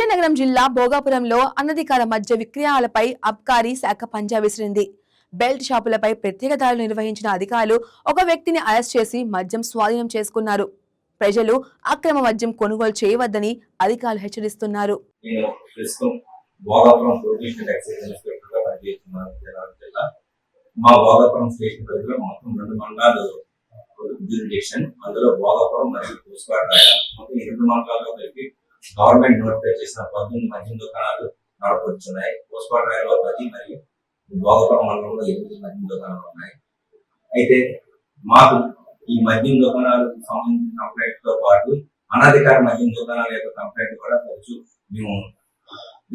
విజయనగరం జిల్లా భోగాపురంలో అనధికార మద్య విక్రయాలపై అబ్కారీ శాఖ పంజా విసిరింది. బెల్ట్ షాపులపై ప్రత్యేక దాడులు నిర్వహించిన అధికారులు ఒక వ్యక్తిని అరెస్ట్ చేసి మద్యం స్వాధీనం చేసుకున్నారు. ప్రజలు అక్రమ మద్యం కొనుగోలు చేయవద్దని అధికారులు హెచ్చరిస్తున్నారు. మా భోగాపురం స్టేషన్ పరిధిలో మొత్తం 2 మండలాలు జ్యూరిడిక్షన్, అందులో భోగాపురం మరియు పూసపాటాయ మొత్తం 2 మండలాల్లో కలిపి గవర్నమెంట్ నోటిఫై చేసిన 19 మద్యం దుకాణాలు నడపడుతున్నాయి. పూసపాటాయలో 10 మరియు భోగాపురం మండలంలో 8 మద్యం దుకాణాలు ఉన్నాయి. అయితే మాకు ఈ మద్యం దుకాణాలకు సంబంధించిన కంప్లైంట్ తో పాటు అనధికార మద్యం దుకాణాల యొక్క కంప్లైంట్ కూడా తరచూ మేము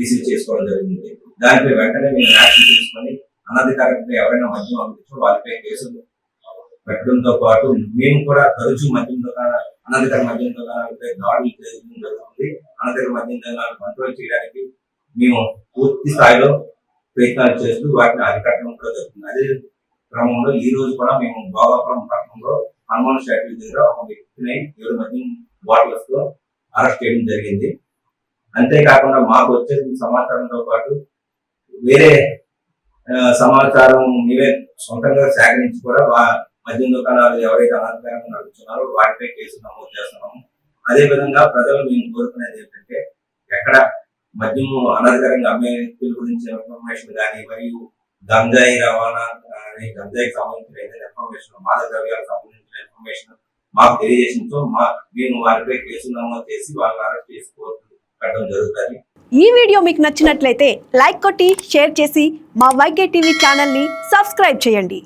రిసీవ్ చేసుకోవడం జరుగుతుంది. దానిపై వెంటనే మేము యాక్షన్ తీసుకొని అనధికారంగా ఎవరైనా మద్యం అమ్మించో వారిపై కేసులు పెట్టడంతో పాటు మేము కూడా తరచూ అనధికార మద్యం దుకాణాలపై దాడులు చేయడం జరుగుతుంది. అనధికార మద్యం దుకాణాలు కంట్రోల్ చేయడానికి మేము పూర్తి స్థాయిలో ప్రయత్నాలు చేస్తూ వాటిని అరికట్టడం కూడా జరుగుతుంది. అదే క్రమంలో ఈ రోజు కూడా మేము భోగాపురం పట్టణంలో హనుమాన్ స్టాట్యూ దగ్గర ఒక వ్యక్తిని 7 మద్యం బాటిల్స్ తో అరెస్ట్ చేయడం జరిగింది. అంతేకాకుండా మాకు వచ్చేసిన సమాచారంతో పాటు వేరే సమాచారం మేమే సొంతంగా సేకరించి కూడా మద్యం దుకాణాలు ఎవరైతే అనధికారంగా నడుపుతున్నారో వాటిపై కేసులు నమోదు చేస్తున్నాము. అదే విధంగా ప్రజలు మేము కోరుకునేది ఏంటంటే, ఎక్కడ మద్యం అనధికారంగా అమ్మే వ్యక్తుల గురించి ఇన్ఫర్మేషన్ కానీ, మరియు గంజాయి రవాణా కానీ, గంజాయికి సంబంధించిన ఏదైనా ఇన్ఫర్మేషన్, మాదక ద్రవ్యాలకు సంబంధించిన ఇన్ఫర్మేషన్ మాకు తెలియజేసినతో మేము వారిపై కేసులు నమోదు చేసి వాళ్ళని అరెస్ట్ చేసుకోవడం జరుగుతుంది. ఈ వీడియో మీకు నచ్చినట్లయితే లైక్ కొట్టి షేర్ చేసి మా వైకే టీవీ ఛానల్ని సబ్స్క్రైబ్ చేయండి.